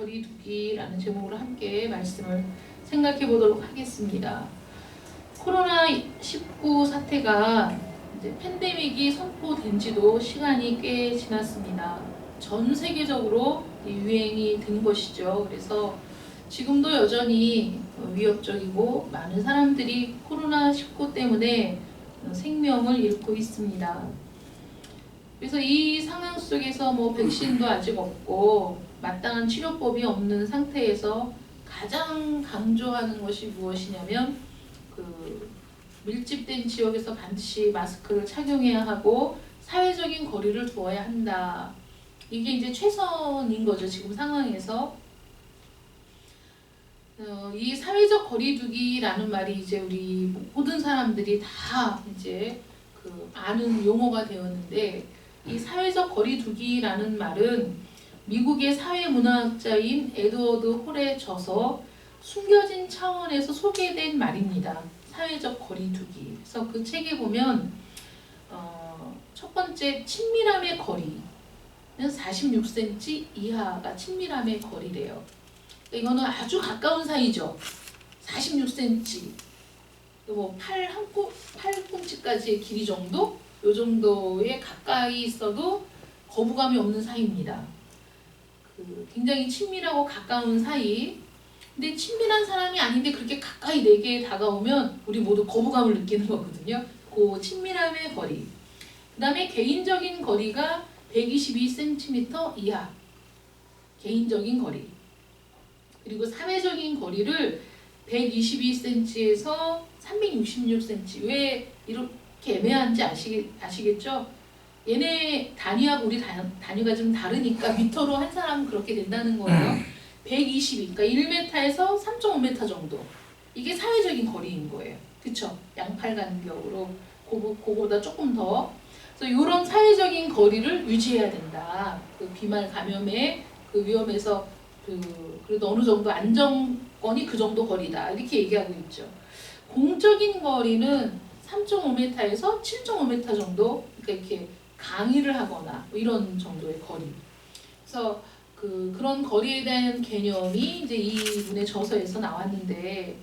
거리두기라는 제목으로 함께 말씀을 생각해 보도록 하겠습니다. 코로나19 사태가 이제 팬데믹이 선포된 지도 시간이 꽤 지났습니다. 전 세계적으로 유행이 된 것이죠. 그래서 지금도 여전히 위협적이고 많은 사람들이 코로나19 때문에 생명을 잃고 있습니다. 그래서 이 상황 속에서 백신도 아직 없고 마땅한 치료법이 없는 상태에서 가장 강조하는 것이 무엇이냐면 밀집된 지역에서 반드시 마스크를 착용해야 하고 사회적인 거리를 두어야 한다. 이게 이제 최선인 거죠, 지금 상황에서. 이 사회적 거리두기라는 말이 이제 우리 모든 사람들이 다 이제 아는 용어가 되었는데, 이 사회적 거리두기라는 말은 미국의 사회문화학자인 에드워드 홀의 저서 숨겨진 차원에서 소개된 말입니다. 사회적 거리두기. 그래서 그 책에 보면 첫 번째 친밀함의 거리는 46cm 이하가 친밀함의 거리래요. 이거는 아주 가까운 사이죠. 46cm. 팔꿈치까지의 길이 정도? 요 정도에 가까이 있어도 거부감이 없는 사이입니다. 굉장히 친밀하고 가까운 사이. 근데 친밀한 사람이 아닌데 그렇게 가까이 내게 다가오면 우리 모두 거부감을 느끼는 거거든요. 그 친밀함의 거리. 그 다음에 개인적인 거리가 122cm 이하. 개인적인 거리. 그리고 사회적인 거리를 122cm에서 366cm. 왜 이렇게 애매한지 아시겠죠? 얘네 단위하고 우리 단위가 좀 다르니까 미터로 한 사람은 그렇게 된다는 거예요. 122, 그러니까 1m에서 3.5m 정도. 이게 사회적인 거리인 거예요. 그쵸? 양팔 간격으로 그거보다 조금 더. 그래서 이런 사회적인 거리를 유지해야 된다. 비말 감염의 위험에서 그래도 어느 정도 안정권이 그 정도 거리다. 이렇게 얘기하고 있죠. 공적인 거리는 3.5m에서 7.5m 정도. 그러니까 이렇게 강의를 하거나 이런 정도의 거리. 그래서 그런 거리에 대한 개념이 이제 이 분의 저서에서 나왔는데,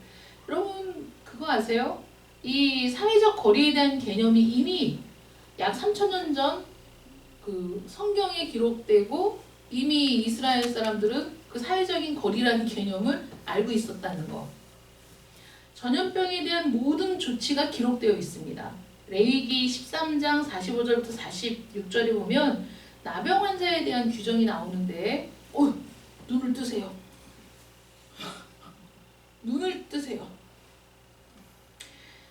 여러분 그거 아세요? 이 사회적 거리에 대한 개념이 이미 약 3,000년 전 성경에 기록되고 이미 이스라엘 사람들은 그 사회적인 거리라는 개념을 알고 있었다는 거. 전염병에 대한 모든 조치가 기록되어 있습니다. 레위기 13장 45절부터 46절에 보면 나병 환자에 대한 규정이 나오는데, 눈을 뜨세요. 눈을 뜨세요.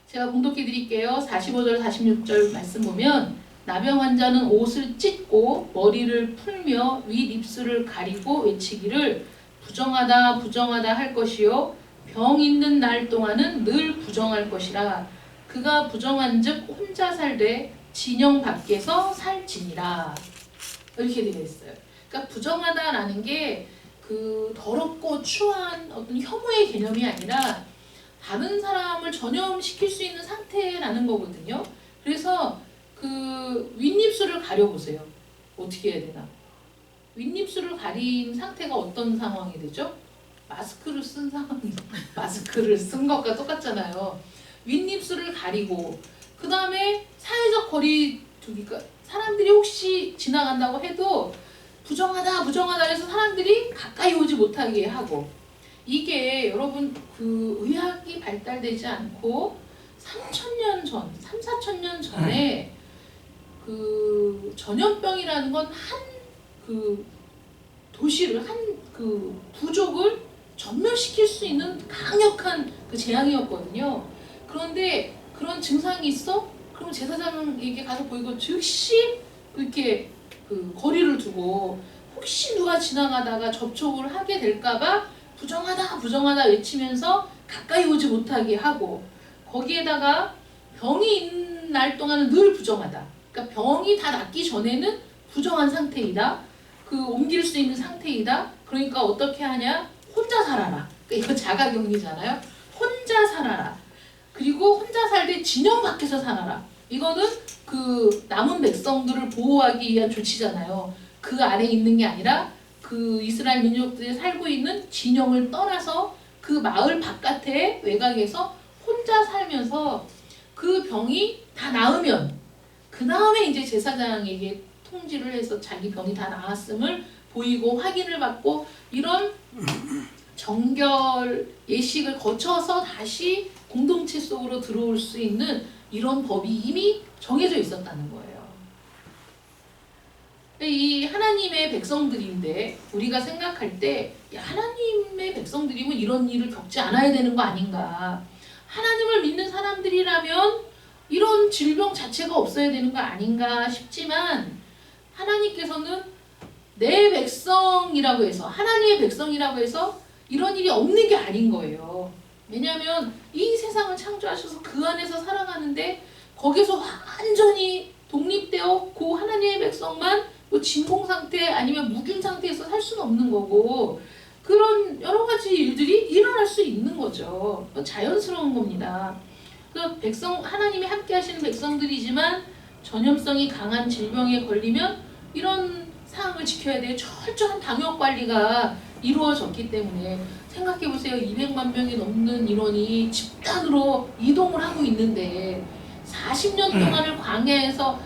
제가 공독해 드릴게요. 45절 46절 말씀 보면, 나병 환자는 옷을 찢고 머리를 풀며 윗입술을 가리고 외치기를 부정하다 부정하다 할 것이요 병 있는 날 동안은 늘 부정할 것이라. 그가 부정한즉 혼자 살되 진영 밖에서 살지니라. 이렇게 되어 있어요. 그러니까 부정하다라는 게 더럽고 추한 어떤 혐오의 개념이 아니라 다른 사람을 전염시킬 수 있는 상태라는 거거든요. 그래서 윗입술을 가려보세요. 어떻게 해야 되나? 윗입술을 가린 상태가 어떤 상황이 되죠? 마스크를 쓴 마스크를 쓴 것과 똑같잖아요. 윗입술을 가리고, 그 다음에 사회적 거리두기가, 사람들이 혹시 지나간다고 해도 부정하다 부정하다 해서 사람들이 가까이 오지 못하게 하고, 이게 여러분 의학이 발달되지 않고 3,000년 전, 3,4,000년 전에 전염병이라는 건 도시를, 부족을 전멸시킬 수 있는 강력한 재앙이었거든요. 그런데 그런 증상이 있어? 그럼 제사장에게 가서 보이고 즉시 이렇게 거리를 두고, 혹시 누가 지나가다가 접촉을 하게 될까봐 부정하다 부정하다 외치면서 가까이 오지 못하게 하고, 거기에다가 병이 있는 날 동안은 늘 부정하다. 그러니까 병이 다 낫기 전에는 부정한 상태이다. 옮길 수 있는 상태이다. 그러니까 어떻게 하냐? 혼자 살아라. 그러니까 이거 자가격리잖아요. 혼자 살아라. 그리고 혼자 살 때 진영 밖에서 살아라. 이거는 남은 백성들을 보호하기 위한 조치잖아요. 그 안에 있는 게 아니라 그 이스라엘 민족들이 살고 있는 진영을 떠나서 그 마을 바깥에 외곽에서 혼자 살면서 그 병이 다 나으면 그 다음에 이제 제사장에게 통지를 해서 자기 병이 다 나았음을 보이고 확인을 받고 이런 정결 예식을 거쳐서 다시 공동체 속으로 들어올 수 있는 이런 법이 이미 정해져 있었다는 거예요. 이 하나님의 백성들인데 우리가 생각할 때 하나님의 백성들이면 이런 일을 겪지 않아야 되는 거 아닌가. 하나님을 믿는 사람들이라면 이런 질병 자체가 없어야 되는 거 아닌가 싶지만 하나님께서는 내 백성이라고 해서 하나님의 백성이라고 해서 이런 일이 없는 게 아닌 거예요. 왜냐하면 이 세상을 창조하셔서 그 안에서 살아가는데 거기서 완전히 독립되어 그 하나님의 백성만 뭐 진공 상태 아니면 무균 상태에서 살 수는 없는 거고 그런 여러 가지 일들이 일어날 수 있는 거죠. 자연스러운 겁니다. 그래서 하나님이 함께 하시는 백성들이지만 전염성이 강한 질병에 걸리면 이런 사항을 지켜야 돼요. 철저한 방역 관리가 이루어졌기 때문에 생각해 보세요. 200만 명이 넘는 인원이 집단으로 이동을 하고 있는데 40년 동안을 광야에서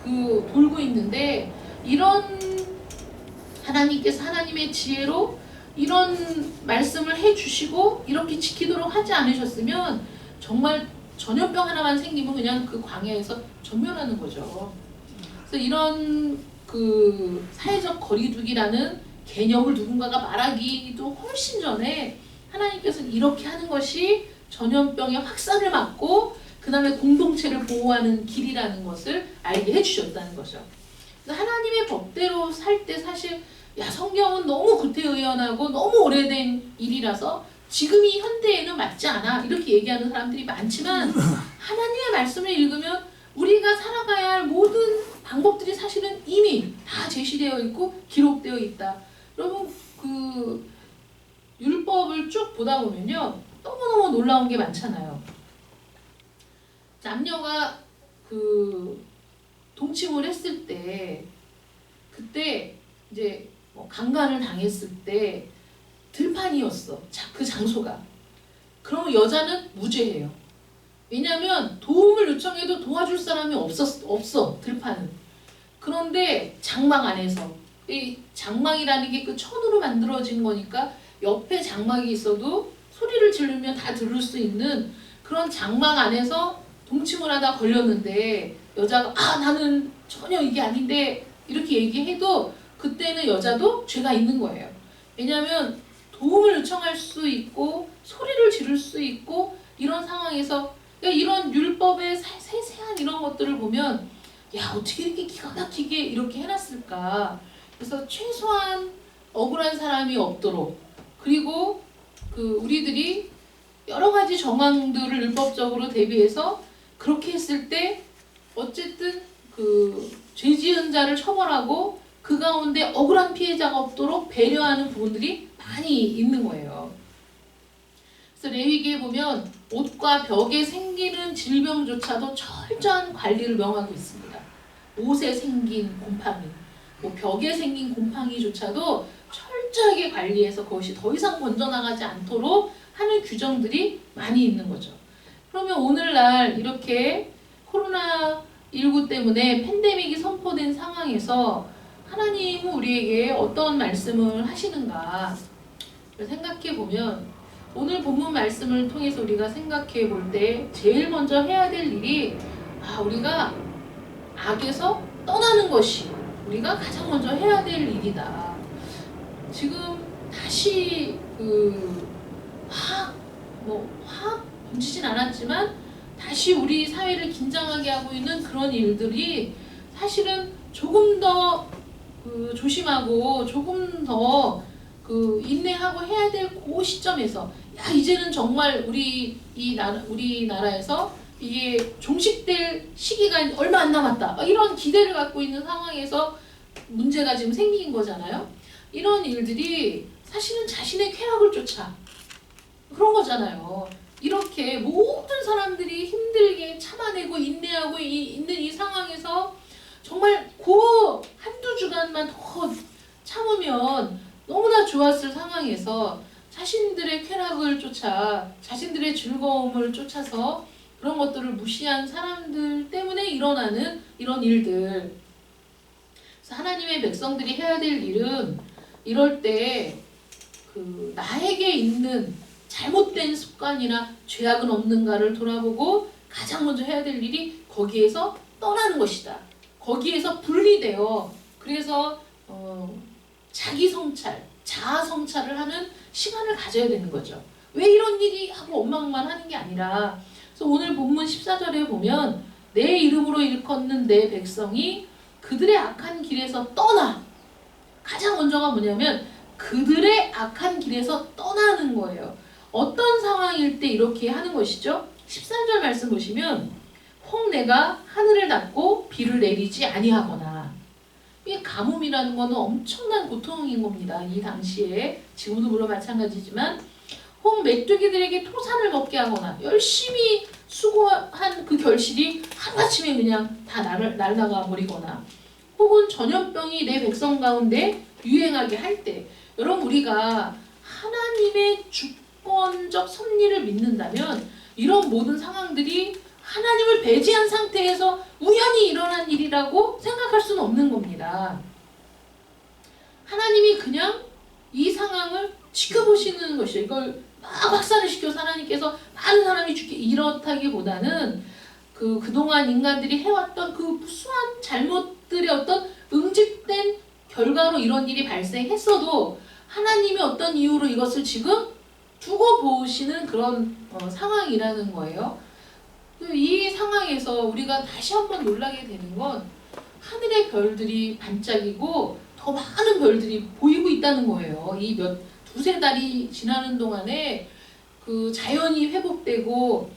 돌고 있는데 이런 하나님께서 하나님의 지혜로 이런 말씀을 해주시고 이렇게 지키도록 하지 않으셨으면 정말 전염병 하나만 생기면 그냥 그 광야에서 전멸하는 거죠. 그래서 이런 사회적 거리두기라는 개념을 누군가가 말하기도 훨씬 전에 하나님께서 이렇게 하는 것이 전염병의 확산을 막고 그 다음에 공동체를 보호하는 길이라는 것을 알게 해주셨다는 거죠. 그래서 하나님의 법대로 살 때 사실 성경은 너무 구태의연하고 너무 오래된 일이라서 지금 이 현대에는 맞지 않아 이렇게 얘기하는 사람들이 많지만 하나님의 말씀을 읽으면 우리가 살아가야 할 모든 방법들이 사실은 이미 다 제시되어 있고 기록되어 있다. 여러분 율법을 쭉 보다 보면요 너무너무 놀라운 게 많잖아요. 남녀가 동침을 했을 때 그때 이제 강간을 당했을 때 들판이었어. 그 장소가. 그러면 여자는 무죄예요. 왜냐하면 도움을 요청해도 도와줄 사람이 없어 들판은. 그런데 장막 안에서 이 장막이라는 게 그 천으로 만들어진 거니까 옆에 장막이 있어도 소리를 지르면 다 들을 수 있는 그런 장막 안에서 동침을 하다 걸렸는데 여자가 나는 전혀 이게 아닌데 이렇게 얘기해도 그때는 여자도 죄가 있는 거예요. 왜냐하면 도움을 요청할 수 있고 소리를 지를 수 있고 이런 상황에서 이런 율법의 세세한 이런 것들을 보면 어떻게 이렇게 기가 막히게 이렇게 해놨을까. 그래서 최소한 억울한 사람이 없도록 그리고 우리들이 여러 가지 정황들을 율법적으로 대비해서 그렇게 했을 때 어쨌든 죄 지은 자를 처벌하고 그 가운데 억울한 피해자가 없도록 배려하는 부분들이 많이 있는 거예요. 그래서 레위기에 보면 옷과 벽에 생기는 질병조차도 철저한 관리를 명하고 있습니다. 옷에 생긴 곰팡이, 벽에 생긴 곰팡이조차도 철저하게 관리해서 그것이 더 이상 번져나가지 않도록 하는 규정들이 많이 있는 거죠. 그러면 오늘날 이렇게 코로나19 때문에 팬데믹이 선포된 상황에서 하나님은 우리에게 어떤 말씀을 하시는가 생각해 보면 오늘 본문 말씀을 통해서 우리가 생각해 볼 때 제일 먼저 해야 될 일이 우리가 악에서 떠나는 것이 우리가 가장 먼저 해야 될 일이다. 지금 다시 확 멈추진 않았지만 다시 우리 사회를 긴장하게 하고 있는 그런 일들이 사실은 조금 더 조심하고 조금 더 인내하고 해야 될 그 시점에서 이제는 정말 우리나라에서 이게 종식될 시기가 얼마 안 남았다. 이런 기대를 갖고 있는 상황에서 문제가 지금 생긴 거잖아요. 이런 일들이 사실은 자신의 쾌락을 쫓아 그런 거잖아요. 이렇게 모든 사람들이 힘들게 참아내고 인내하고 있는 이 상황에서 정말 한두 주간만 더 참으면 너무나 좋았을 상황에서 자신들의 쾌락을 쫓아 자신들의 즐거움을 쫓아서 그런 것들을 무시한 사람들 때문에 일어나는 이런 일들. 그래서 하나님의 백성들이 해야 될 일은 이럴 때 나에게 있는 잘못된 습관이나 죄악은 없는가를 돌아보고 가장 먼저 해야 될 일이 거기에서 떠나는 것이다. 거기에서 분리되어 그래서 자기 성찰, 자아 성찰을 하는 시간을 가져야 되는 거죠. 왜 이런 일이 하고 원망만 하는 게 아니라, 그래서 오늘 본문 14절에 보면 내 이름으로 일컫는 내 백성이 그들의 악한 길에서 떠나. 가장 먼저가 뭐냐면 그들의 악한 길에서 떠나는 거예요. 어떤 상황일 때 이렇게 하는 것이죠? 13절 말씀 보시면 혹 내가 하늘을 닫고 비를 내리지 아니하거나. 이 가뭄이라는 거는 엄청난 고통인 겁니다. 이 당시에. 지금도 물론 마찬가지지만 혹 메뚜기들에게 토산을 먹게 하거나 열심히 수고한 그 결실이 하루아침에 그냥 다 날아가 버리거나 혹은 전염병이 내 백성 가운데 유행하게 할 때, 여러분 우리가 하나님의 주권적 섭리를 믿는다면 이런 모든 상황들이 하나님을 배제한 상태에서 우연히 일어난 일이라고 생각할 수는 없는 겁니다. 하나님이 그냥 이 상황을 지켜보시는 것이죠. 이걸 막 확산을 시켜서 하나님께서 많은 사람이 죽게 이렇다기보다는 그동안 인간들이 해왔던 그 무수한 잘못들의 어떤 응집된 결과로 이런 일이 발생했어도 하나님이 어떤 이유로 이것을 지금 두고 보시는 그런 상황이라는 거예요. 이 상황에서 우리가 다시 한번 놀라게 되는 건 하늘의 별들이 반짝이고 더 많은 별들이 보이고 있다는 거예요. 이 두세 달이 지나는 동안에 자연이 회복되고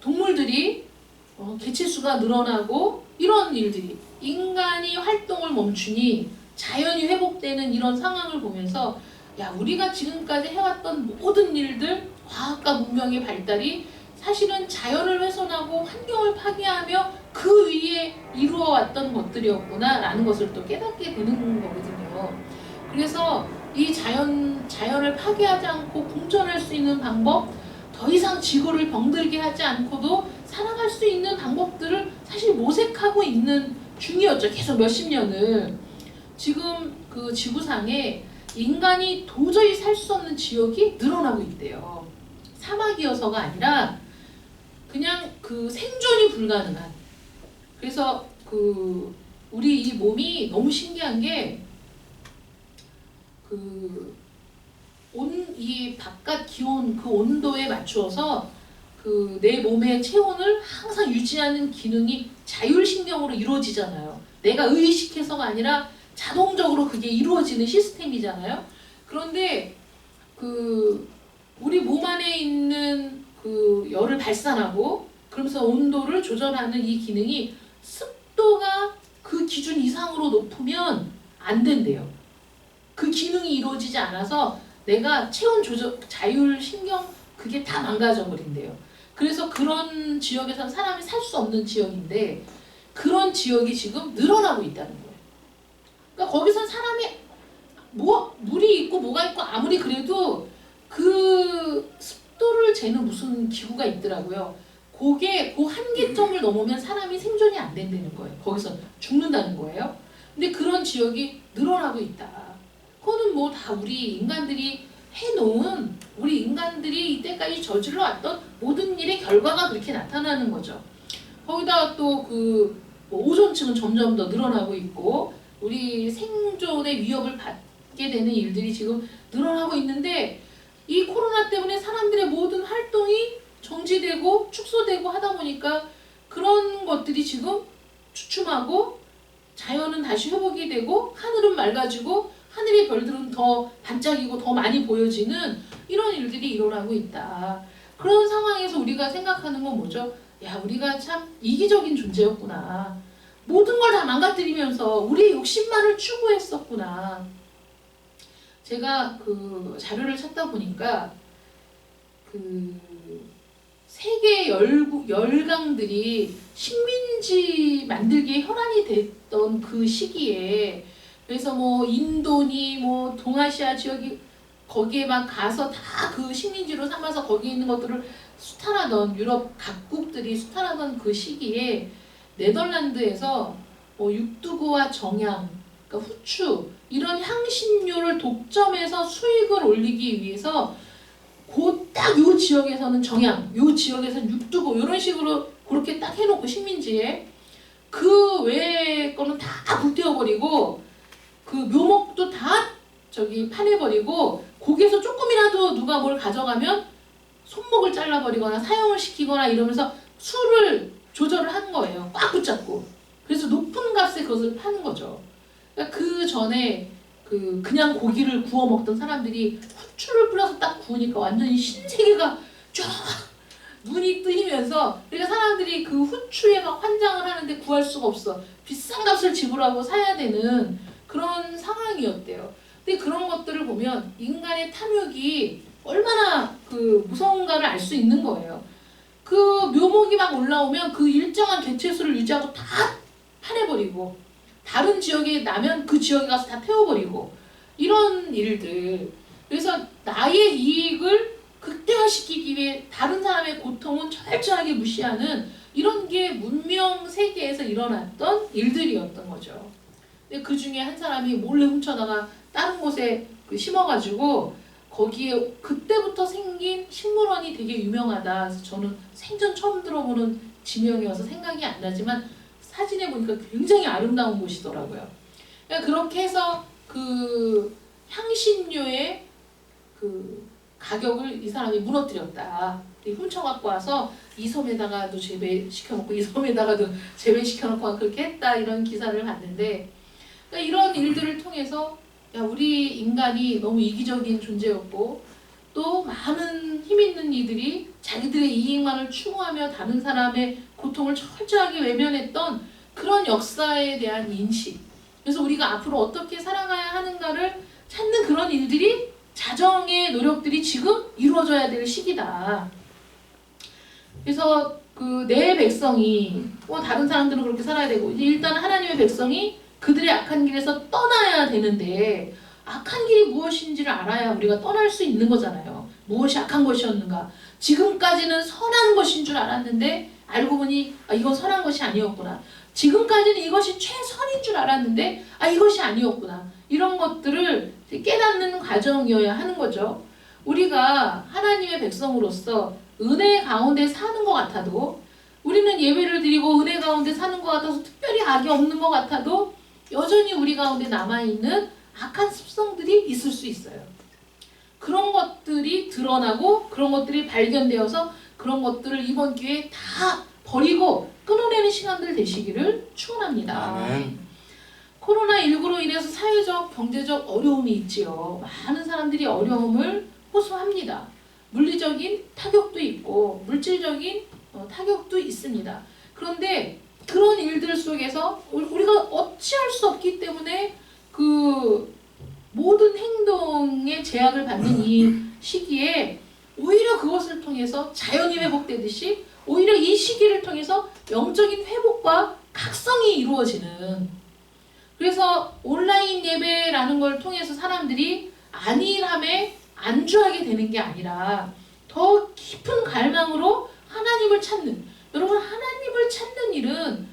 동물들이 개체수가 늘어나고 이런 일들이, 인간이 활동을 멈추니 자연이 회복되는 이런 상황을 보면서 야, 우리가 지금까지 해왔던 모든 일들, 과학과 문명의 발달이 사실은 자연을 훼손하고 환경을 파괴하며 그 위에 이루어왔던 것들이었구나 라는 것을 또 깨닫게 되는 거거든요. 그래서 이 자연을 파괴하지 않고 공존할 수 있는 방법, 더 이상 지구를 병들게 하지 않고도 살아갈 수 있는 방법들을 사실 모색하고 있는 중이었죠. 계속 몇십 년을. 지금 그 지구상에 인간이 도저히 살 수 없는 지역이 늘어나고 있대요. 사막이어서가 아니라 그냥 생존이 불가능한. 그래서 우리 이 몸이 너무 신기한 게 이 바깥 기온 그 온도에 맞추어서 내 몸의 체온을 항상 유지하는 기능이 자율신경으로 이루어지잖아요. 내가 의식해서가 아니라 자동적으로 그게 이루어지는 시스템이잖아요. 그런데 우리 몸 안에 있는 열을 발산하고 그러면서 온도를 조절하는 이 기능이 습도가 그 기준 이상으로 높으면 안 된대요. 그 기능이 이루어지지 않아서 내가 체온 조절, 자율신경 그게 다 망가져 버린대요. 그래서 그런 지역에서는 사람이 살 수 없는 지역인데 그런 지역이 지금 늘어나고 있다는 거예요. 그러니까 거기서 사람이 물이 있고 뭐가 있고 아무리 그래도 그 습도를 재는 무슨 기구가 있더라고요. 그게 그 한계점을 넘으면 사람이 생존이 안 된다는 거예요. 거기서 죽는다는 거예요. 근데 그런 지역이 늘어나고 있다. 그거는 뭐 다 우리 인간들이 해놓은, 우리 인간들이 이때까지 저질러 왔던 모든 일의 결과가 그렇게 나타나는 거죠. 거기다가 또 오존층은 점점 더 늘어나고 있고 우리 생존의 위협을 받게 되는 일들이 지금 늘어나고 있는데 이 코로나 때문에 사람들의 모든 활동이 정지되고 축소되고 하다 보니까 그런 것들이 지금 주춤하고 자연은 다시 회복이 되고 하늘은 맑아지고 하늘의 별들은 더 반짝이고 더 많이 보여지는 이런 일들이 일어나고 있다. 그런 상황에서 우리가 생각하는 건 뭐죠? 야, 우리가 참 이기적인 존재였구나. 모든 걸 다 망가뜨리면서 우리의 욕심만을 추구했었구나. 제가 자료를 찾다 보니까 세계 열강들이 식민지 만들기에 혈안이 됐던 그 시기에 그래서 뭐 인도니 뭐 동아시아 지역이 거기에 막 가서 다 그 식민지로 삼아서 거기 있는 것들을 수탈하던 유럽 각국들이 수탈하던 그 시기에 네덜란드에서 뭐 육두구와 정향, 그러니까 후추 이런 향신료를 독점해서 수익을 올리기 위해서 딱 요 지역에서는 정향, 요 지역에서는 육두구 이런 식으로 그렇게 딱 해놓고 식민지에 그 외의 거는 다 불태워버리고 그 묘목도 다 저기 파내버리고 거기에서 조금이라도 누가 뭘 가져가면 손목을 잘라버리거나 사형을 시키거나 이러면서 수를 조절을 한 거예요. 꽉 붙잡고. 그래서 높은 값에 그것을 파는 거죠. 그러니까 그 전에 그냥 고기를 구워 먹던 사람들이 후추를 뿌려서 딱 구우니까 완전히 신세계가 쫙 눈이 뜨이면서 그러니까 사람들이 그 후추에 막 환장을 하는데 구할 수가 없어. 비싼 값을 지불하고 사야 되는 그런 상황이었대요. 근데 그런 것들을 보면 인간의 탐욕이 얼마나 그 무서운가를 알 수 있는 거예요. 그 묘목이 막 올라오면 그 일정한 개체수를 유지하고 다 파내버리고 다른 지역에 나면 그 지역에 가서 다 태워버리고 이런 일들. 그래서 나의 이익을 극대화시키기 위해 다른 사람의 고통은 철저하게 무시하는 이런 게 문명 세계에서 일어났던 일들이었던 거죠. 근데 그 중에 한 사람이 몰래 훔쳐다가 다른 곳에 심어가지고 거기에 그때부터 생긴 식물원이 되게 유명하다. 그래서 저는 생전 처음 들어보는 지명이어서 생각이 안 나지만 사진에 보니까 굉장히 아름다운 곳이더라고요. 그러니까 그렇게 해서 그 향신료의 그 가격을 이 사람이 무너뜨렸다. 훔쳐갖고 와서 이 섬에다가도 재배시켜놓고 이 섬에다가도 재배시켜놓고 그렇게 했다. 이런 기사를 봤는데 그러니까 이런 일들을 통해서 야, 우리 인간이 너무 이기적인 존재였고 또 많은 힘 있는 이들이 자기들의 이익만을 추구하며 다른 사람의 고통을 철저하게 외면했던 그런 역사에 대한 인식. 그래서 우리가 앞으로 어떻게 살아가야 하는가를 찾는 그런 일들이 자정의 노력들이 지금 이루어져야 될 시기다. 그래서 그 내 백성이 다른 사람들은 그렇게 살아야 되고 일단 하나님의 백성이 그들의 악한 길에서 떠나야 되는데 악한 길이 무엇인지를 알아야 우리가 떠날 수 있는 거잖아요. 무엇이 악한 것이었는가. 지금까지는 선한 것인 줄 알았는데 알고 보니 이건 선한 것이 아니었구나. 지금까지는 이것이 최선인 줄 알았는데 이것이 아니었구나. 이런 것들을 깨닫는 과정이어야 하는 거죠. 우리가 하나님의 백성으로서 은혜 가운데 사는 것 같아도 우리는 예배를 드리고 은혜 가운데 사는 것 같아서 특별히 악이 없는 것 같아도 여전히 우리 가운데 남아있는 악한 습성들이 있을 수 있어요. 그런 것들이 드러나고 그런 것들이 발견되어서 그런 것들을 이번 기회에 다 버리고 끊어내는 시간들 되시기를 축원합니다. 아멘. 코로나19로 인해서 사회적, 경제적 어려움이 있지요. 많은 사람들이 어려움을 호소합니다. 물리적인 타격도 있고 물질적인 타격도 있습니다. 그런데 그런 일들 속에서 우리가 어찌할 수 없기 때문에 그 모든 행동의 제약을 받는 이 시기에 오히려 그것을 통해서 자연이 회복되듯이 오히려 이 시기를 통해서 영적인 회복과 각성이 이루어지는, 그래서 온라인 예배라는 걸 통해서 사람들이 안일함에 안주하게 되는 게 아니라 더 깊은 갈망으로 하나님을 찾는, 여러분 하나님을 찾는 일은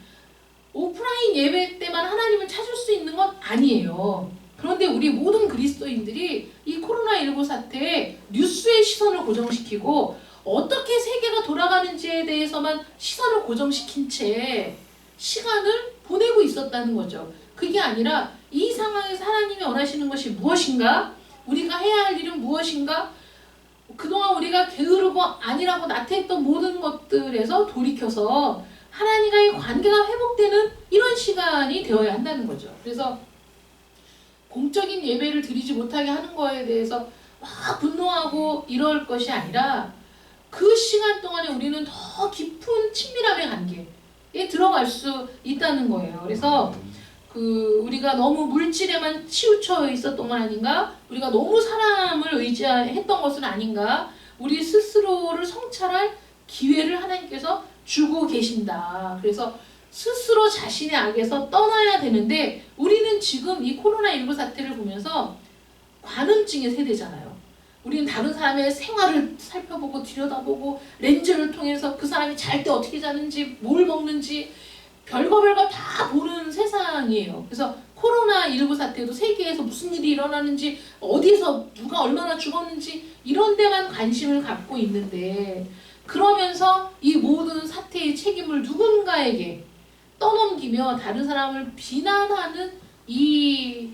오프라인 예배 때만 하나님을 찾을 수 있는 건 아니에요. 그런데 우리 모든 그리스도인들이 이 코로나19 사태에 뉴스의 시선을 고정시키고 어떻게 세계가 돌아가는지에 대해서만 시선을 고정시킨 채 시간을 보내고 있었다는 거죠. 그게 아니라 이 상황에서 하나님이 원하시는 것이 무엇인가? 우리가 해야 할 일은 무엇인가? 그동안 우리가 게으르고 아니라고 나태했던 모든 것들에서 돌이켜서 하나님과의 관계가 회복되는 이런 시간이 되어야 한다는 거죠. 그래서 공적인 예배를 드리지 못하게 하는 거에 대해서 막 분노하고 이럴 것이 아니라 그 시간 동안에 우리는 더 깊은 친밀함의 관계에 들어갈 수 있다는 거예요. 그래서 우리가 너무 물질에만 치우쳐 있었던 건 아닌가? 우리가 너무 사람을 의지했던 것은 아닌가? 우리 스스로를 성찰할 기회를 하나님께서 주고 계신다. 그래서 스스로 자신의 악에서 떠나야 되는데 우리는 지금 이 코로나19 사태를 보면서 관음증의 세대잖아요. 우리는 다른 사람의 생활을 살펴보고 들여다보고 렌즈를 통해서 그 사람이 잘 때 어떻게 자는지 뭘 먹는지 별거 다 보는 세상이에요. 그래서 코로나19 사태도 세계에서 무슨 일이 일어나는지 어디서 누가 얼마나 죽었는지 이런 데만 관심을 갖고 있는데 그러면서 이 모든 사태의 책임을 누군가에게 떠넘기며 다른 사람을 비난하는 이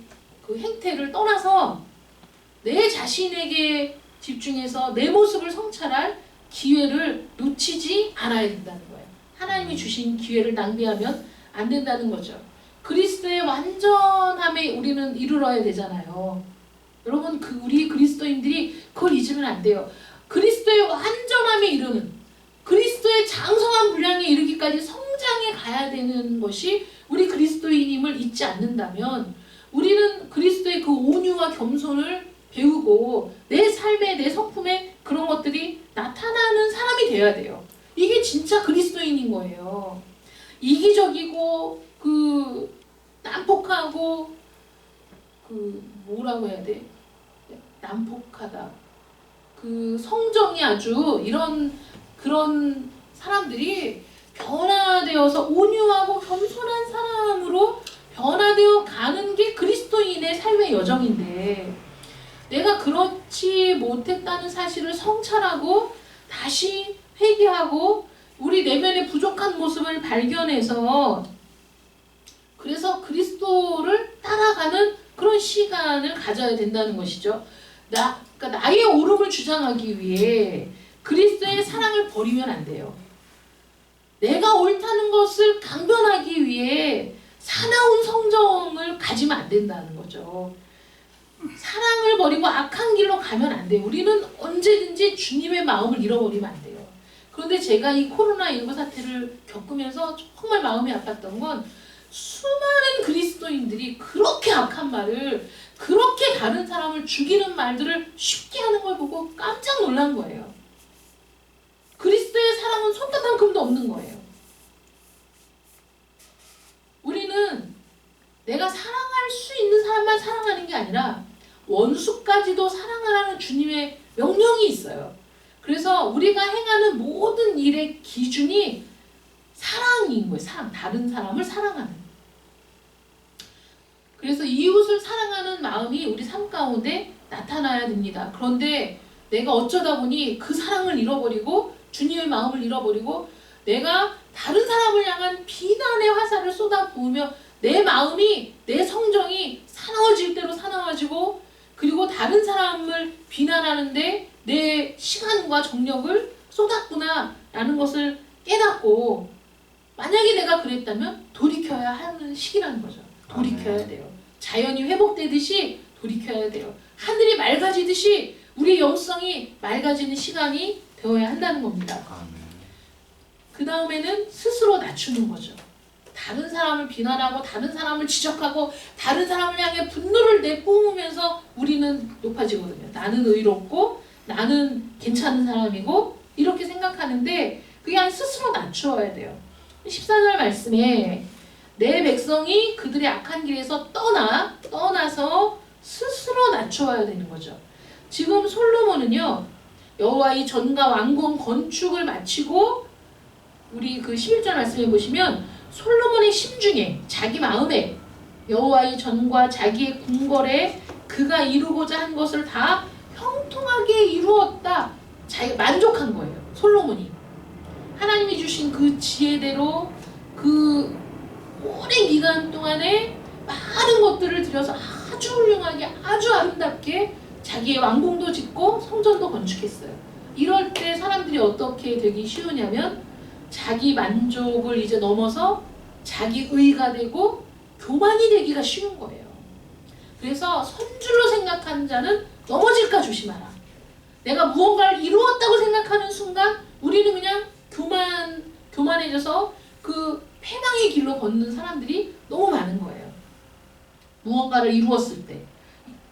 그 행태를 떠나서 내 자신에게 집중해서 내 모습을 성찰할 기회를 놓치지 않아야 된다는 거예요. 하나님이 주신 기회를 낭비하면 안 된다는 거죠. 그리스도의 완전함에 우리는 이르러야 되잖아요. 여러분 우리 그리스도인들이 그걸 잊으면 안 돼요. 그리스도의 완전함에 이르는 그리스도의 장성한 분량에 이르기까지 성장해 가야 되는 것이 우리 그리스도인임을 잊지 않는다면 우리는 그리스도의 그 온유와 겸손을 배우고 내 삶에 내 성품에 그런 것들이 나타나는 사람이 돼야 돼요. 이게 진짜 그리스도인인 거예요. 이기적이고 난폭하고 뭐라고 해야 돼? 난폭하다. 성정이 아주 그런 사람들이 변화되어서 온유하고 겸손한 사람으로 변화되어 가는 게 그리스도인의 삶의 여정인데 내가 그렇지 못했다는 사실을 성찰하고 다시 회개하고 우리 내면의 부족한 모습을 발견해서 그래서 그리스도를 따라가는 그런 시간을 가져야 된다는 것이죠. 그러니까 나의 옳음을 주장하기 위해 그리스도의 사랑을 버리면 안 돼요. 내가 옳다는 것을 강변하기 위해 사나운 성정을 가지면 안 된다는 거죠. 사랑을 버리고 악한 길로 가면 안 돼요. 우리는 언제든지 주님의 마음을 잃어버리면 안 돼요. 그런데 제가 이 코로나19 사태를 겪으면서 정말 마음이 아팠던 건 수많은 그리스도인들이 그렇게 악한 말을 그렇게 다른 사람을 죽이는 말들을 쉽게 하는 걸 보고 깜짝 놀란 거예요. 그리스도의 사랑은 손바닥만큼도 없는 거예요. 우리는 내가 사랑할 수 있는 사람만 사랑하는 게 아니라 원수까지도 사랑하라는 주님의 명령이 있어요. 그래서 우리가 행하는 모든 일의 기준이 사랑인 거예요. 사랑. 다른 사람을 사랑하는. 그래서 이웃을 사랑하는 마음이 우리 삶 가운데 나타나야 됩니다. 그런데 내가 어쩌다 보니 그 사랑을 잃어버리고 주님의 마음을 잃어버리고 내가 다른 사람을 향한 비난의 화살을 쏟아부으며 내 마음이 내 성정이 사나워질 대로 사나워지고 그리고 다른 사람을 비난하는데 내 시간과 정력을 쏟았구나 라는 것을 깨닫고 만약에 내가 그랬다면 돌이켜야 하는 시기라는 거죠. 돌이켜야 돼요. 자연이 회복되듯이 돌이켜야 돼요. 하늘이 맑아지듯이 우리 영성이 맑아지는 시간이 되어야 한다는 겁니다. 그 다음에는 스스로 낮추는 거죠. 다른 사람을 비난하고 다른 사람을 지적하고 다른 사람을 향해 분노를 내뿜으면서 우리는 높아지거든요. 나는 의롭고 나는 괜찮은 사람이고 이렇게 생각하는데 그게 스스로 낮추어야 돼요. 14절 말씀에 내 백성이 그들의 악한 길에서 떠나서 스스로 낮추어야 되는 거죠. 지금 솔로몬은요. 여호와의 전과 왕궁 건축을 마치고 우리 그 11절 말씀해 보시면 솔로몬의 심중에 자기 마음에 여호와의 전과 자기의 궁궐에 그가 이루고자 한 것을 다 형통하게 이루었다. 자기가 만족한 거예요. 솔로몬이. 하나님이 주신 그 지혜대로 그 오랜 기간 동안에 많은 것들을 들여서 아주 훌륭하게 아주 아름답게 자기의 왕궁도 짓고 성전도 건축했어요. 이럴 때 사람들이 어떻게 되기 쉬우냐면 자기 만족을 이제 넘어서 자기 의가 되고 교만이 되기가 쉬운 거예요. 그래서 선줄로 생각하는 자는 넘어질까 조심하라. 내가 무언가를 이루었다고 생각하는 순간 우리는 그냥 교만해져서 그 패망의 길로 걷는 사람들이 너무 많은 거예요. 무언가를 이루었을 때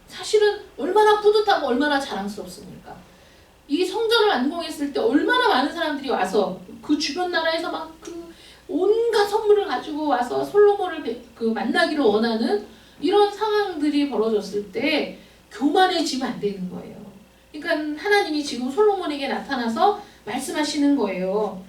사실은 얼마나 뿌듯하고 얼마나 자랑스럽습니까? 이 성전을 완공했을 때 얼마나 많은 사람들이 와서 그 주변 나라에서 막 온갖 선물을 가지고 와서 솔로몬을 만나기를 원하는 이런 상황들이 벌어졌을 때 교만해지면 안 되는 거예요. 그러니까 하나님이 지금 솔로몬에게 나타나서 말씀하시는 거예요.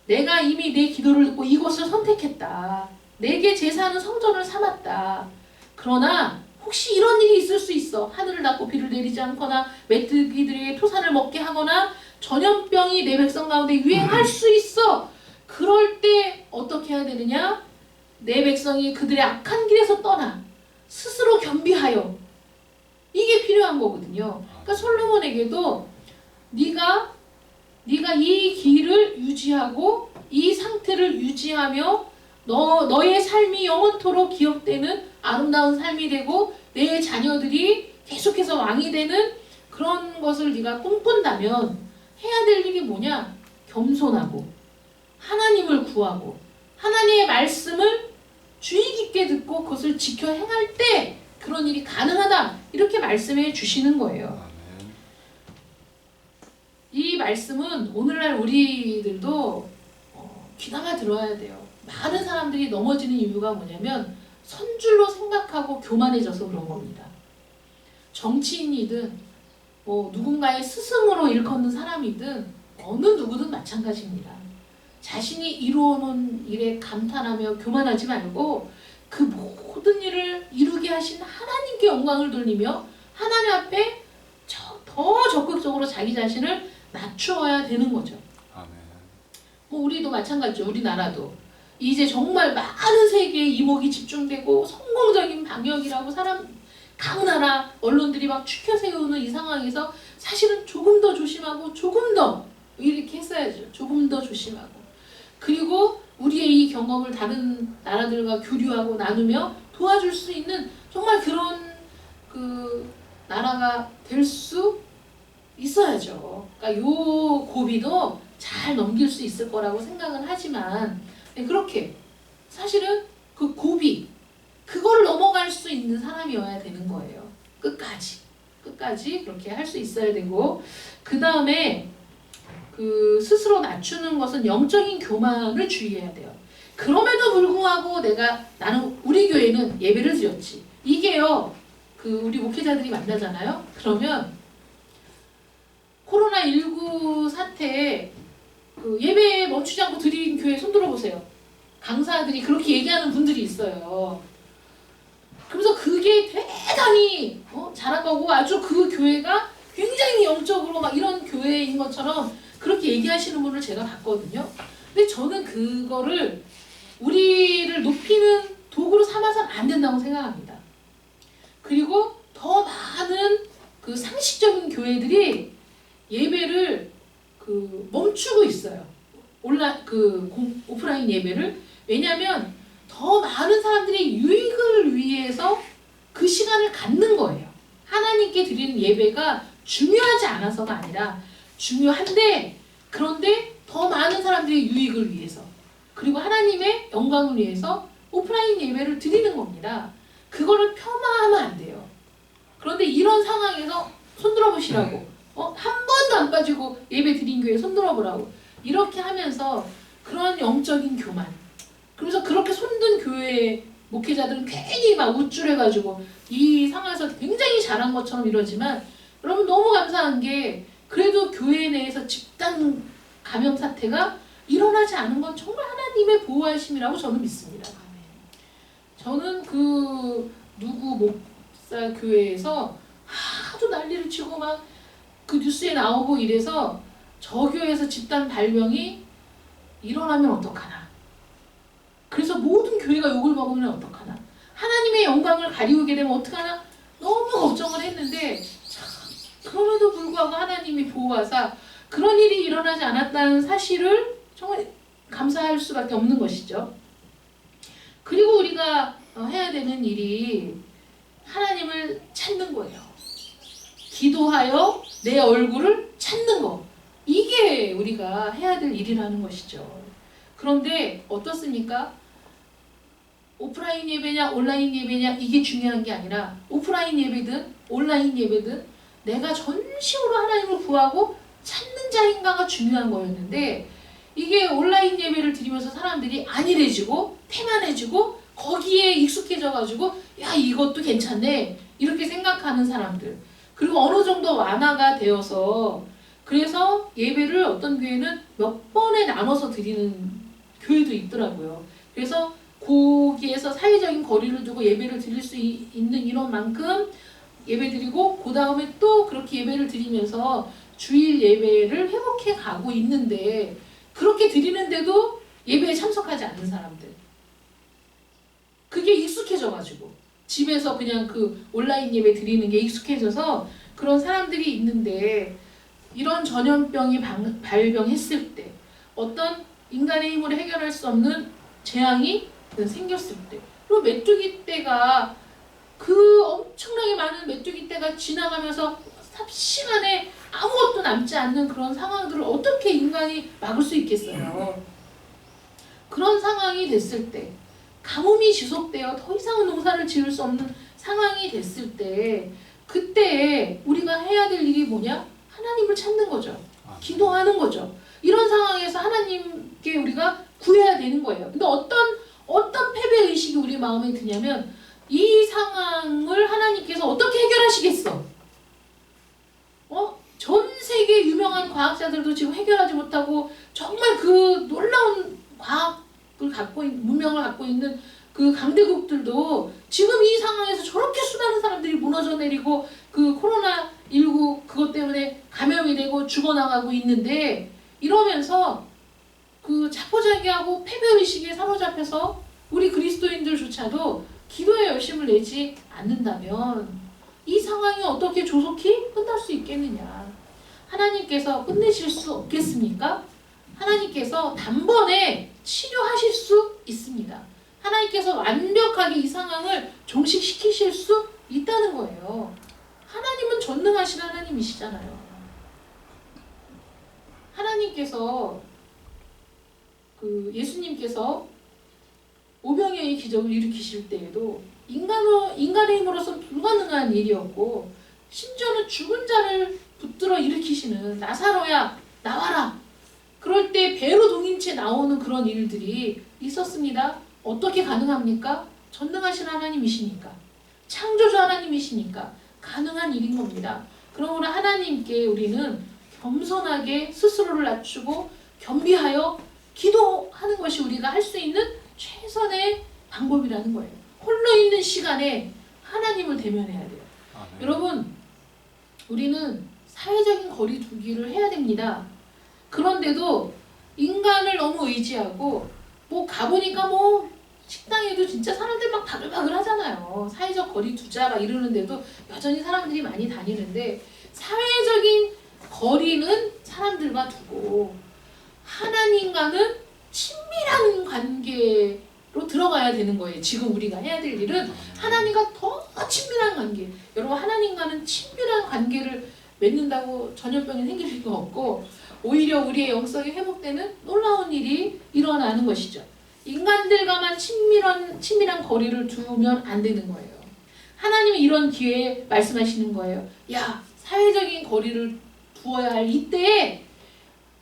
내가 이미 내 기도를 듣고 이곳을 선택했다. 내게 제사하는 성전을 삼았다. 그러나 혹시 이런 일이 있을 수 있어. 하늘을 닫고 비를 내리지 않거나 메뚜기들에게 토산을 먹게 하거나 전염병이 내 백성 가운데 유행할 수 있어. 그럴 때 어떻게 해야 되느냐? 내 백성이 그들의 악한 길에서 떠나 스스로 겸비하여, 이게 필요한 거거든요. 그러니까 솔로몬에게도 네가 이 길을 유지하고 이 상태를 유지하며 너의 삶이 영원토록 기억되는 아름다운 삶이 되고 내 자녀들이 계속해서 왕이 되는 그런 것을 네가 꿈꾼다면 해야 될 일이 뭐냐? 겸손하고 하나님을 구하고 하나님의 말씀을 주의 깊게 듣고 그것을 지켜 행할 때 그런 일이 가능하다. 이렇게 말씀해 주시는 거예요. 이 말씀은 오늘날 우리들도 귀담아 들어야 돼요. 많은 사람들이 넘어지는 이유가 뭐냐면 선줄로 생각하고 교만해져서 그런 겁니다. 정치인이든 누군가의 스승으로 일컫는 사람이든 어느 누구든 마찬가지입니다. 자신이 이루어놓은 일에 감탄하며 교만하지 말고 그 모든 일을 이루게 하신 하나님께 영광을 돌리며 하나님 앞에 더 적극적으로 자기 자신을 낮추어야 되는 거죠. 아멘. 우리도 마찬가지죠. 우리나라도 이제 정말 많은 세계에 이목이 집중되고 성공적인 방역이라고 각 나라 언론들이 막 추켜 세우는 이 상황에서 사실은 조금 더 조심하고 조금 더 이렇게 했어야죠. 조금 더 조심하고, 그리고 우리의 이 경험을 다른 나라들과 교류하고 나누며 도와줄 수 있는 정말 그런 나라가 될 수 있어야죠. 그러니까 요 고비도 잘 넘길 수 있을 거라고 생각은 하지만 그렇게 사실은 그 고비 그거를 넘어갈 수 있는 사람이어야 되는 거예요. 끝까지 그렇게 할 수 있어야 되고, 그 다음에 스스로 낮추는 것은 영적인 교만을 주의해야 돼요. 그럼에도 불구하고 나는 우리 교회는 예배를 드렸지. 이게요. 우리 목회자들이 만나잖아요. 그러면 코로나19 사태에 예배 멈추지 않고 드린 교회 손 들어보세요. 강사들이 그렇게 얘기하는 분들이 있어요. 그래서 그게 대단히 잘한 거고 아주 그 교회가 굉장히 영적으로 막 이런 교회인 것처럼 그렇게 얘기하시는 분을 제가 봤거든요. 근데 저는 그거를 우리를 높이는 도구로 삼아서는 안 된다고 생각합니다. 그리고 더 많은 상식적인 교회들이 예배를 멈추고 있어요. 오프라인 예배를. 왜냐하면 더 많은 사람들의 유익을 위해서 그 시간을 갖는 거예요. 하나님께 드리는 예배가 중요하지 않아서가 아니라 중요한데, 그런데 더 많은 사람들의 유익을 위해서 그리고 하나님의 영광을 위해서 오프라인 예배를 드리는 겁니다. 그거를 폄하하면 안 돼요. 그런데 이런 상황에서 손 들어보시라고 한 번도 안 빠지고 예배 드린 교회 손 들어보라고 이렇게 하면서 그런 영적인 교만, 그래서 그렇게 손든 교회 목회자들은 괜히 막 우쭐해가지고 이 상황에서 굉장히 잘한 것처럼 이러지만, 여러분 너무 감사한 게 그래도 교회 내에서 집단 감염 사태가 일어나지 않은 건 정말 하나님의 보호하심이라고 저는 믿습니다. 저는 누구 목사 교회에서 하도 난리를 치고 막 뉴스에 나오고 이래서 저 교회에서 집단 발병이 일어나면 어떡하나, 그래서 모든 교회가 욕을 먹으면 어떡하나, 하나님의 영광을 가리우게 되면 어떡하나 너무 걱정을 했는데, 그럼에도 불구하고 하나님이 보호하사 그런 일이 일어나지 않았다는 사실을 정말 감사할 수밖에 없는 것이죠. 그리고 우리가 해야 되는 일이 하나님을 찾는 거예요. 기도하여 내 얼굴을 찾는 거. 이게 우리가 해야 될 일이라는 것이죠. 그런데 어떻습니까? 오프라인 예배냐 온라인 예배냐 이게 중요한 게 아니라, 오프라인 예배든 온라인 예배든 내가 전심으로 하나님을 구하고 찾는 자인가가 중요한 거였는데, 이게 온라인 예배를 드리면서 사람들이 안일해지고 태만해지고 거기에 익숙해져가지고 야 이것도 괜찮네 이렇게 생각하는 사람들, 그리고 어느 정도 완화가 되어서 그래서 예배를 어떤 교회는 몇 번에 나눠서 드리는 교회도 있더라고요. 그래서 거기에서 사회적인 거리를 두고 예배를 드릴 수 있는 인원만큼 예배 드리고 그 다음에 또 그렇게 예배를 드리면서 주일 예배를 회복해 가고 있는데, 그렇게 드리는데도 예배에 참석하지 않는 사람들, 그게 익숙해져가지고 집에서 그냥 그 온라인 예배 드리는 게 익숙해져서 그런 사람들이 있는데, 이런 전염병이 발병했을 때 어떤 인간의 힘으로 해결할 수 없는 재앙이 생겼을 때, 그리고 메뚜기 떼가 그 엄청나게 많은 메뚜기 떼가 지나가면서 삽시간에 아무것도 남지 않는 그런 상황들을 어떻게 인간이 막을 수 있겠어요. 그런 상황이 됐을 때, 가뭄이 지속되어 더 이상은 농사를 지을 수 없는 상황이 됐을 때, 그때 우리가 해야 될 일이 뭐냐? 하나님을 찾는 거죠. 기도하는 거죠. 이런 상황에서 하나님께 우리가 구해야 되는 거예요. 근데 어떤 패배의식이 우리 마음에 드냐면, 이 상황을 하나님께서 어떻게 해결하시겠어? 전 세계 유명한 과학자들도 지금 해결하지 못하고 정말 그 놀라운 과학을 문명을 갖고 있는 그 강대국들도 지금 이 상황에서 저렇게 수많은 사람들이 무너져 내리고 그 코로나19 그것 때문에 감염이 되고 죽어나가고 있는데, 이러면서 그 자포자기하고 패배의식에 사로잡혀서 우리 그리스도인들조차도 기도에 열심을 내지 않는다면 이 상황이 어떻게 조속히 끝날 수 있겠느냐? 하나님께서 끝내실 수 없겠습니까? 하나님께서 단번에 치료하실 수 있습니다. 하나님께서 완벽하게 이 상황을 종식시키실 수 있다는 거예요. 하나님은 전능하신 하나님이시잖아요. 하나님께서 예수님께서 오병이어의 기적을 일으키실 때에도 인간의 힘으로서 불가능한 일이었고, 심지어는 죽은 자를 붙들어 일으키시는 나사로야 나와라, 그럴 때 배로 동인 채 나오는 그런 일들이 있었습니다. 어떻게 가능합니까? 전능하신 하나님이시니까, 창조주 하나님이시니까 가능한 일인 겁니다. 그러므로 하나님께 우리는 겸손하게 스스로를 낮추고 겸비하여 기도하는 것이 우리가 할 수 있는 최선의 방법이라는 거예요. 홀로 있는 시간에 하나님을 대면해야 돼요. 네. 여러분, 우리는 사회적인 거리 두기를 해야 됩니다. 그런데도 인간을 너무 의지하고 가보니까 식당에도 진짜 사람들 막 바글바글 하잖아요. 사회적 거리 두자 막 이러는데도 여전히 사람들이 많이 다니는데, 사회적인 거리는 사람들과 두고 하나님과는 친밀한 관계로 들어가야 되는 거예요. 지금 우리가 해야 될 일은 하나님과 더 친밀한 관계. 여러분, 하나님과는 친밀한 관계를 맺는다고 전염병이 생길 리가 없고, 오히려 우리의 영성이 회복되는 놀라운 일이 일어나는 것이죠. 인간들과만 친밀한 거리를 두면 안 되는 거예요. 하나님은 이런 기회에 말씀하시는 거예요. 야, 사회적인 거리를 두어야 할 이때에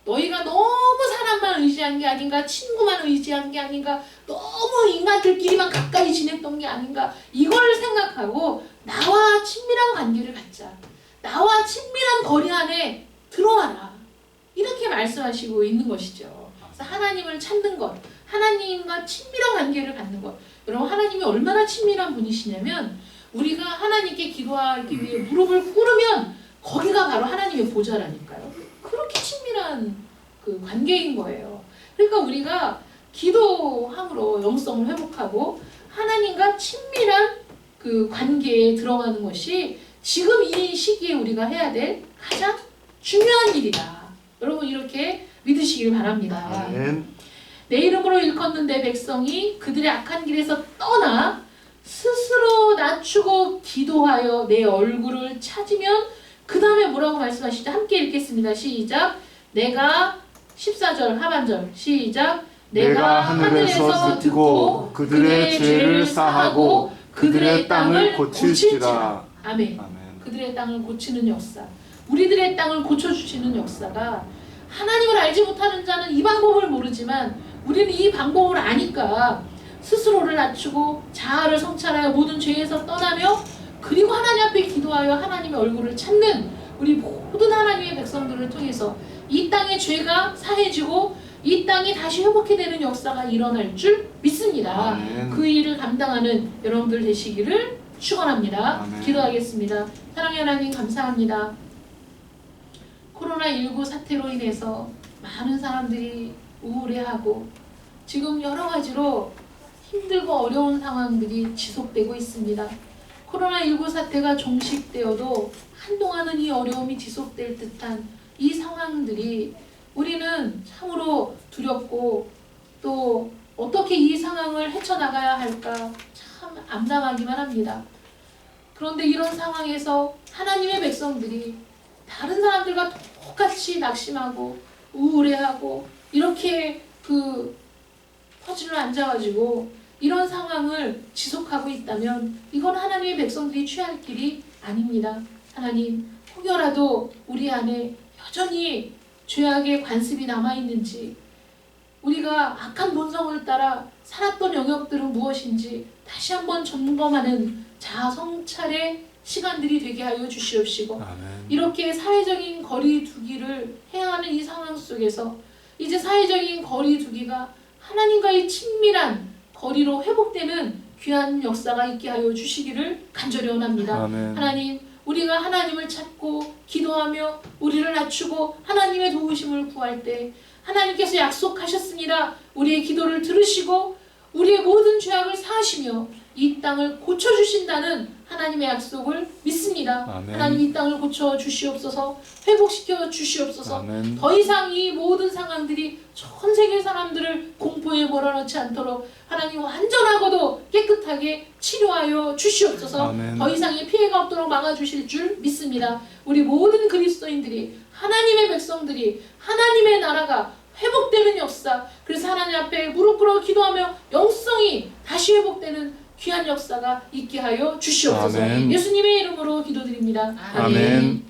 너희가 너무 사람만 의지한 게 아닌가, 친구만 의지한 게 아닌가, 너무 인간들끼리만 가까이 지냈던 게 아닌가, 이걸 생각하고 나와 친밀한 관계를 갖자. 나와 친밀한 거리 안에 들어와라. 이렇게 말씀하시고 있는 것이죠. 그래서 하나님을 찾는 것, 하나님과 친밀한 관계를 갖는 것. 여러분, 하나님이 얼마나 친밀한 분이시냐면, 우리가 하나님께 기도하기 위해 무릎을 꿇으면 거기가 바로 하나님의 보좌라니까요. 그렇게 친밀한 그 관계인 거예요. 그러니까 우리가 기도함으로 영성을 회복하고 하나님과 친밀한 그 관계에 들어가는 것이 지금 이 시기에 우리가 해야 될 가장 중요한 일이다. 여러분, 이렇게 믿으시길 바랍니다. 아멘. 내 이름으로 일컫는 내 백성이 그들의 악한 길에서 떠나 스스로 낮추고 기도하여 내 얼굴을 찾으면, 그 다음에 뭐라고 말씀하시죠? 함께 읽겠습니다. 시작. 내가 14절 하반절 시작. 내가 하늘에서 듣고 그들의 죄를 사하고 그들의 땅을 고칠지라. 아멘. 그들의 땅을 고치는 역사, 우리들의 땅을 고쳐주시는 역사가 하나님을 알지 못하는 자는 이 방법을 모르지만 우리는 이 방법을 아니까 스스로를 낮추고 자아를 성찰하여 모든 죄에서 떠나며 그리고 하나님 앞에 기도하여 하나님의 얼굴을 찾는 우리 모든 하나님의 백성들을 통해서 이 땅의 죄가 사해지고 이 땅이 다시 회복해 되는 역사가 일어날 줄 믿습니다. 아멘. 그 일을 감당하는 여러분들 되시기를 축원합니다. 아멘. 기도하겠습니다. 사랑의 하나님 감사합니다. 코로나19 사태로 인해서 많은 사람들이 우울해하고 지금 여러 가지로 힘들고 어려운 상황들이 지속되고 있습니다. 코로나19 사태가 종식되어도 한동안은 이 어려움이 지속될 듯한 이 상황들이 우리는 참으로 두렵고 또 어떻게 이 상황을 헤쳐나가야 할까 참 암담하기만 합니다. 그런데 이런 상황에서 하나님의 백성들이 다른 사람들과 똑같이 낙심하고 우울해하고 이렇게 퍼즐을 앉아가지고 이런 상황을 지속하고 있다면 이건 하나님의 백성들이 취할 길이 아닙니다. 하나님, 혹여라도 우리 안에 여전히 죄악의 관습이 남아있는지 우리가 악한 본성을 따라 살았던 영역들은 무엇인지 다시 한번 점검하는 자아 성찰의 시간들이 되게 하여 주시옵시고 아멘. 이렇게 사회적인 거리 두기를 해야 하는 이 상황 속에서 이제 사회적인 거리 두기가 하나님과의 친밀한 거리로 회복되는 귀한 역사가 있게 하여 주시기를 간절히 원합니다. 아멘. 하나님, 우리가 하나님을 찾고 기도하며 우리를 낮추고 하나님의 도우심을 구할 때 하나님께서 약속하셨습니다. 우리의 기도를 들으시고 우리의 모든 죄악을 사하시며 이 땅을 고쳐주신다는 하나님의 약속을 믿습니다. 아멘. 하나님 이 땅을 고쳐주시옵소서, 회복시켜 주시옵소서. 아멘. 더 이상 이 모든 상황들이 전 세계 사람들을 공포에 몰아넣지 않도록 하나님 완전하고도 깨끗하게 치료하여 주시옵소서. 아멘. 더 이상의 피해가 없도록 막아주실 줄 믿습니다. 우리 모든 그리스도인들이 하나님의 백성들이 하나님의 나라가 회복되는 역사, 그래서 하나님 앞에 무릎 꿇어 기도하며 영성이 다시 회복되는 귀한 역사가 있게 하여 주시옵소서. 아멘. 예수님의 이름으로 기도드립니다. 아멘.